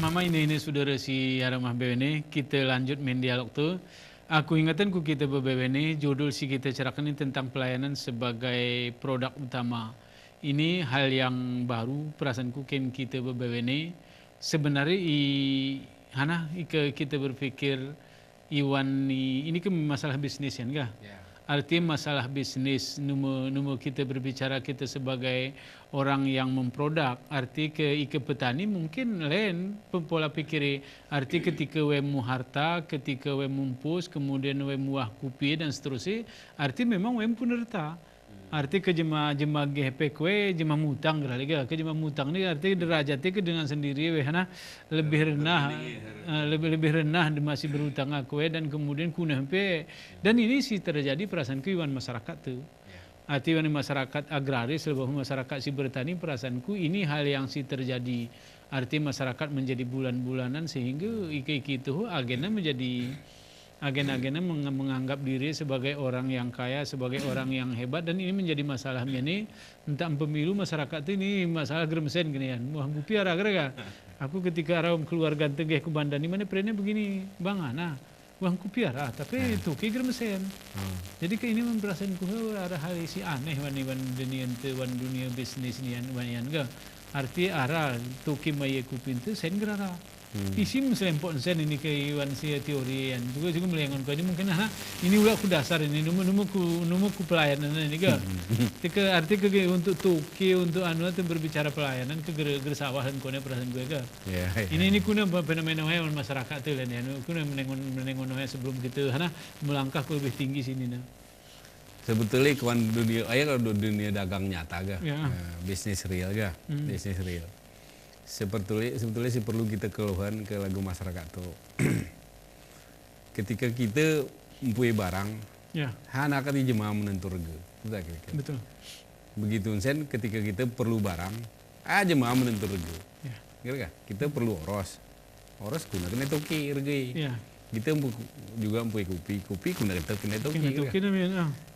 mama ini saudara si Aramah BWN kita lanjut main dialog tu. Aku ingatan ku kita BWN judul si kita cerakan ini tentang pelayanan sebagai produk utama. Ini hal yang baru perasaanku kan kita BWN sebenarnya kita berpikir Iwan ini kan masalah bisnis kan? Yeah. Artinya masalah bisnis, numu kita berbicara kita sebagai orang yang memproduk. Arti ke petani mungkin lain pola pikir. Arti ketika wemu harta, ketika wemu mumpus, kemudian wemu wah kupi dan seterusnya. Arti memang wemu penerta. Arti ke jema GP kue jema mutang ke jema mutang ni arti derajatnya ke dengan sendiri lebih rendah lebih rendah masih berhutang aku dan kemudian kuna dan ini sih terjadi perasaanku Iwan masyarakat tu. Arti Iwan masyarakat agraris lebih masyarakat si bertani perasaanku ini hal yang sih terjadi. Arti masyarakat menjadi bulan-bulanan sehingga iki itu agenda menjadi agen-agennya menganggap diri sebagai orang yang kaya, sebagai orang yang hebat dan ini menjadi masalahnya nih tentang pemilu masyarakat ini masalah gremsen gini kan. Wah gupi ara-ara aku ketika aram keluar ganteng ke Bandar ni mana perennya begini, Bang Ana. Wah gupi ara tapi itu ke gremsen. Jadi ke ini memperasan ku ada hal si aneh wan dunia bisnis ni wan ga. Arti ara tuki maye kupin tu sen gerara. Isim selempok sen ini ke Iwan si teori yang juga melengon kau ini mungkin ini ulah aku dasar ini nemu ku pelayanan ini ke arti ke untuk tuki untuk anu itu berbicara pelayanan ke gersawahan kau ni perasaan gue ke ini kuna fenomena masyarakat tu lain ya kuna menengon sebelum kita melangkah ke lebih tinggi sini nah. Sebetulnya kawan dunia dagang nyata ga bisnis real ga bisnis real. Sebetulnya sih perlu kita keluhan ke lagu masyarakat tuh. Ketika kita mempunyai barang, anak akan dijemah menentur ge. Betul. Begitu sen ketika kita perlu barang, jemah menentur ge. Kira kita perlu oros guna kena toki erge. Kita juga mempunyai kopi guna kena toki.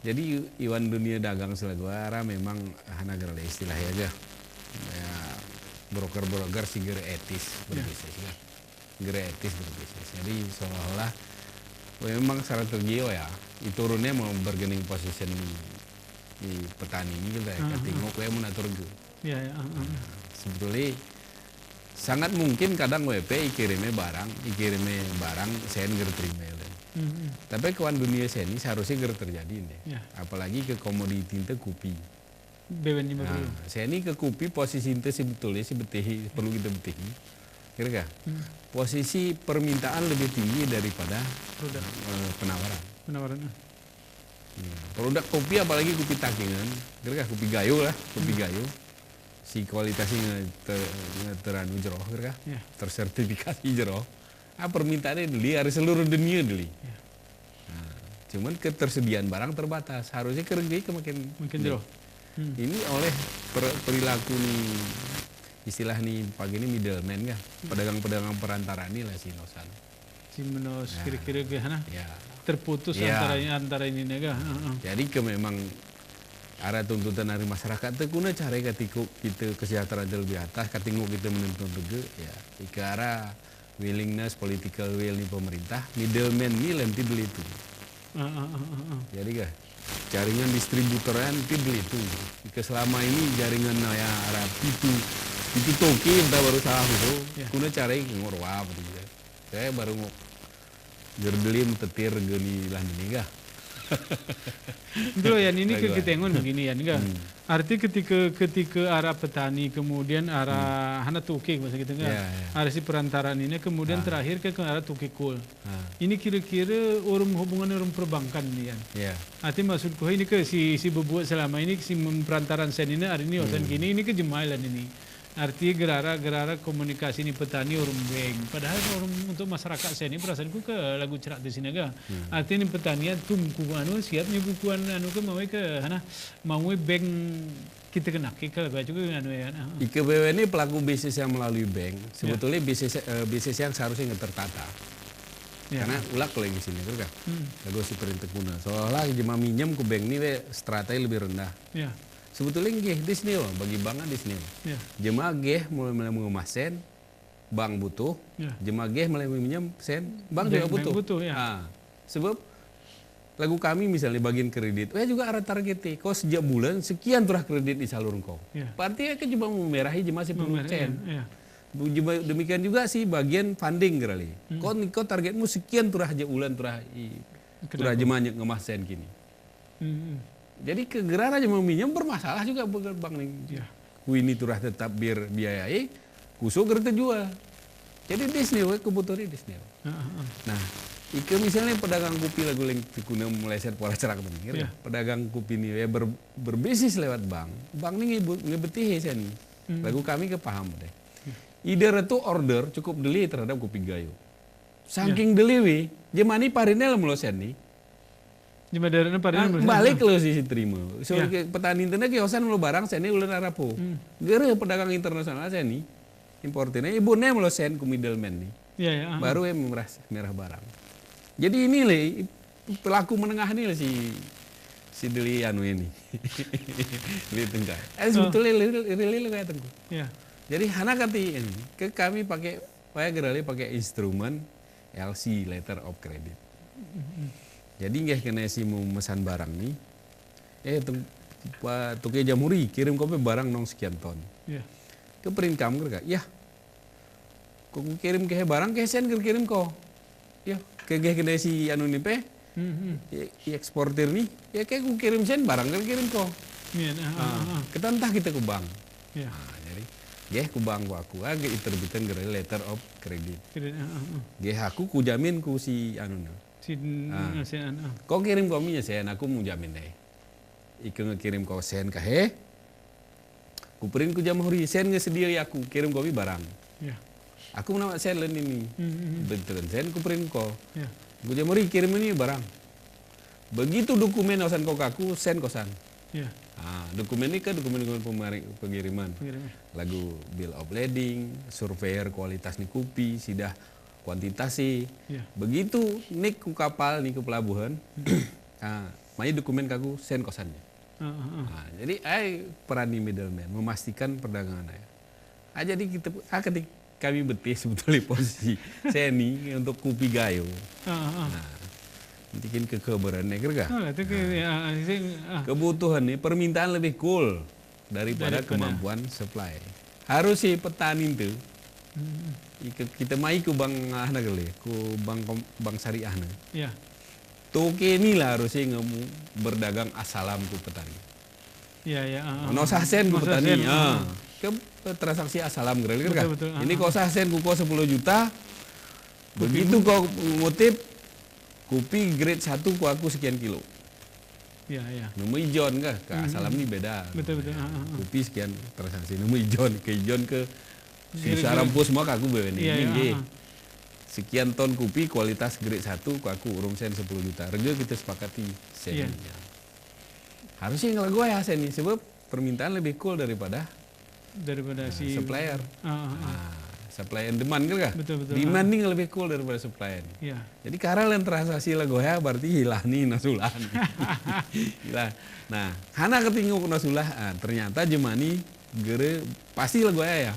Jadi Iwan dunia dagang selagu ara memang hanagar istilahnya aja. Broker sih gere etis berbisnis ya. Gere etis berbisnis. Jadi seolah-olah memang strategi ya turunnya mau bergening position di petani ini kita ketingok kayak menatur ge. Sebetulnya sangat mungkin kadang WP ikirimnya barang sen gere terima ya. Tapi kawan dunia sen ini seharusnya gere terjadi nih. Apalagi ke komoditi itu kopi. Saya ini ke kopi posisi itu sebetulnya perlu kita betihi. Kira-kira posisi permintaan lebih tinggi daripada penawaran. Produk kopi apalagi kopi takingan, kira-kira kopi gayo lah, kopi gayo. Si kualitasnya teranu jero, kira-kira tersertifikasi jero. Permintaannya deli hari seluruh dunia deli. Cuman ketersediaan barang terbatas, harusnya kerja makin jero. Ini oleh perilaku nih istilah nih pagi ini middleman kan pedagang-pedagang perantara ini lah si nosan si menos kira-kira terputus antara ini nega jadi memang arah tuntutan dari masyarakat itu kuna cara ketika kita kesejahteraan lebih atas ketika kita menuntut juga ya ke arah willingness political will di pemerintah middleman ini lenti dulu itu jadi jaringan distributoran beli itu. Selama ini jaringan arah itu toki entah baru salah itu. Kuna cari ngorwa begitu. Saya baru mau gerdelim tetir geni lah ini gak. Betul ya ini ketengon begini ya enggak. Arti ketika arah petani kemudian arah hana tukik bahasa gitu enggak. Arah si perantaraan ini kemudian terakhir ke arah tukikul. Ini kira-kira hubungan orang perbankan ini kan. Arti maksudku ini ke si bebuat selama ini si perantaran sen ini hari ini osan gini ini ke jemailan ini. Arti gerara komunikasi ini petani orang beng. Padahal orang untuk masyarakat saya ini perasaanku ke lagu cerak di sini ga. Arti ini petanian tumku siap bukuan ke mau beng kita kena kita baca juga IKBW ini pelaku bisnis yang melalui bank. Sebetulnya bisnis yang seharusnya tertata. Karena ulak lagi sini kan. Lagu si perintah guna. Seolah jemaah minjem ke bank ini strategi lebih rendah. Sebetulnya nggih di sini bagi bangan di sini. Jemaah nggih mulai mengemasen bank butuh, Ya. jemageh mulai minjem sen, bank juga Bank butuh. butuh, ya. Nah, sebab lagu kami misalnya bagian kredit, juga ada targetnya. Kau sejak bulan sekian turah kredit disalurkan kau. Ya. Berarti kan cuma memerahi jemaah si produsen. Ya. Demikian juga sih bagian funding kali. Kau targetmu sekian turah aja ulan turah jemaah ngemas sen kini. Jadi kegeran aja mau minjem bermasalah juga bank nih. Ya. Ku ini turah tetap biar biayai, kuso gerta jual. Jadi Disney kebutuhan Disney. Nah, ike misalnya pedagang kopi lagu yang kuna meleset pola cerak benih. Ya. Pedagang kopi ini ya berbisnis lewat bank. Bank ini ngebetih saya nih. Lagu kami kepaham deh. Ide itu order cukup deli terhadap kopi gayo. Saking deli jemani parinnya lah melosen nih. Jemadarana parinnya Balik lo sih terima. So petani internet kiosan lo barang saya ini ulah arapo. Gara pedagang internasional saya nih importernya ibunya melosen ku middleman nih. Ya, ya. Baru yang merah barang. Jadi ini le pelaku menengah ini le si deli anu ini. Deli tengah. Sebetulnya really kayak tengku. Ya. Jadi hana kati ini ke kami pakai gerali pakai instrumen LC letter of credit. Jadi nggak kena si mau mesan barang nih, tuke jamuri kirim kopi barang nong sekian ton. Ya. Ke print kamu kerja, ya. Kau kirim ke barang ke sen kirim kau, ya. Ke kena si anu nih pe, eksportir nih, ya kayak ku kirim sen barang kirim kau. Ya. Ketantah kita ke bank. Ya. Jadi, ku bank aku, iterbitan gerali letter of credit. Aku ku jamin ku si anu nih. Kau kirim kominya sen, aku mau jamin deh. Ike ngekirim kau sen kahe, ku print ku jamuri sen ngesedia ya aku kirim kopi barang. Ya. Aku menawar sen lain ini, betulan sen ku print kau. Ya. Ku jamuri kirim ini barang. Begitu dokumen osan kau kaku sen kosan. Ya. Dokumen ini kan dokumen pengiriman. Lagu bill of lading, surveyor kualitas nih kopi, sidah kuantitas sih. Ya. Begitu nik ku kapal nih ke pelabuhan, mai dokumen kaku sen kosannya. Jadi peran di middleman memastikan perdagangan saya. Jadi kita ketika kami betis sebetulnya posisi saya nih untuk kopi gayo. Bikin kekebarannya kerja. Kebutuhan nih permintaan lebih cool daripada kemampuan supply. Harus si petani itu. Kita mai ku bank ahna kali, ku bank syariah na. Ya. Toke ini lah harusnya ngemu berdagang asalam ku petani. Ya, ya. No sasen ku petani. Ke transaksi asalam kali kan. Ini kau sasen ku kau 10 juta. Begitu kau ngutip kopi grade 1 ku aku sekian kilo. Ya, ya. Nomor ijon kah? Ke asalam ini beda. Betul. Kopi sekian transaksi. Nomor ijon ke sisa rampus semua aku bawa ini. Sekian ton kopi kualitas grade 1 aku urung sen 10 juta. Rega kita sepakati sen. Harusnya ngelagu ya sen ini sebab permintaan lebih cool daripada si supplier. Supply and demand kan? Betul. Demanding lebih cool daripada supply. Ya. Jadi karena yang transaksi lagu ya berarti hilah nih nasulan. Hilah. Nah, hana ketinggu nasulah, ternyata jemani gere pasti lagu ya.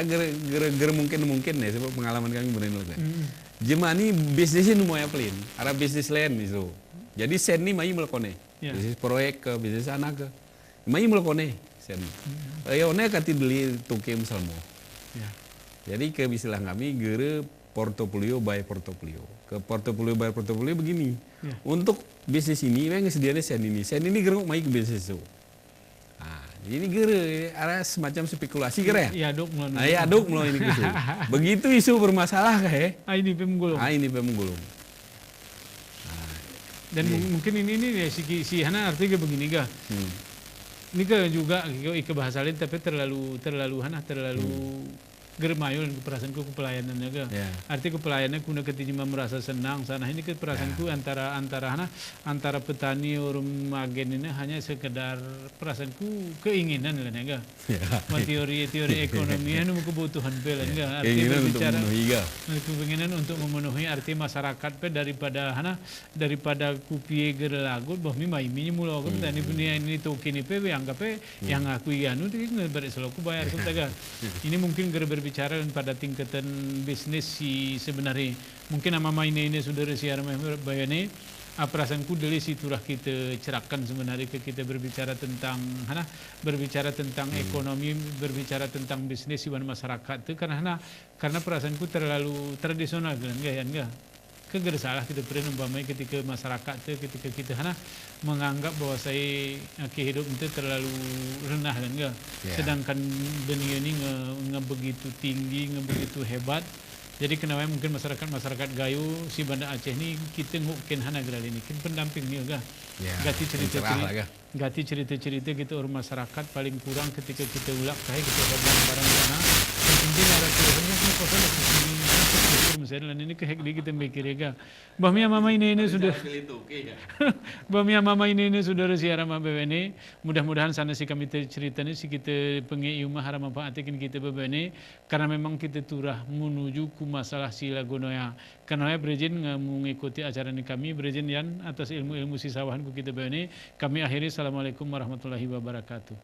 Gere mungkin deh sebab pengalaman kami beneran lagu. Jemani bisnisnya numoya pelin, ada bisnis lain misalnya. Jadi sen ni mai melakone. Bisnis proyek ke bisnis anak ke. Mai melakone sen. Ayone kati beli tuke misalnya. Ya. Jadi ke istilah kami gere portofolio by portofolio. Ke portofolio by portofolio begini. Ya. Untuk bisnis ini memang sedianya sen ini. Sen ini geruk mai ke bisnis itu. Ini gere ada semacam spekulasi gere ya. Aduk mulu. Aduk mulu ini gitu. Begitu isu bermasalah kayak. Ini pemgulung. Ini pemgulung. Dan mungkin ini si Hana artinya begini ga. Ini kan juga ke bahasa lain tapi terlalu germayul perasaanku ke pelayanannya ga. Arti ke pelayanannya kuna ketika merasa senang sana ini ke perasaanku antara petani orang agen ini hanya sekedar perasaanku keinginan lah ga. Teori ekonomi anu kebutuhan pelan ga. Arti berbicara keinginan untuk memenuhi arti masyarakat pe daripada kupie gerelagut bahwa mi mula aku petani punya ini token pe anggap pe yang aku anu itu ngeberes selaku bayar kita ga. Ini mungkin berbicara pada tingkatan bisnis si sebenarnya mungkin ama ini sudah siar bayane perasaanku dari situlah kita cerahkan sebenarnya kita berbicara tentang ekonomi, berbicara tentang bisnis di masyarakat itu karena perasaanku terlalu tradisional kan enggak kegera salah kita pernah umpamanya ketika masyarakat itu ketika kita menganggap bahwa saya kehidupan itu terlalu rendah kan enggak sedangkan dunia ini nggak begitu tinggi nggak begitu hebat. Jadi kenapa mungkin masyarakat Gayo si Banda Aceh ini kita ngukin gerali ini kan pendamping nih enggak gati cerita gitu orang masyarakat paling kurang ketika kita ulak kayak kita barang sana yang penting ada tujuannya kan kosong di misalnya ini kayak kita mikir ya Bamia mama ini sudah Bamia mama ini sudah siaran ini mudah-mudahan sana si kami ceritanya si kita pengiu mahara manfaatikin kita ini karena memang kita turah menuju ku masalah sila gonoya karena berizin mengikuti acara ini kami berizin yan atas ilmu-ilmu sisawahan ku kita ini kami akhiri. Assalamualaikum warahmatullahi wabarakatuh.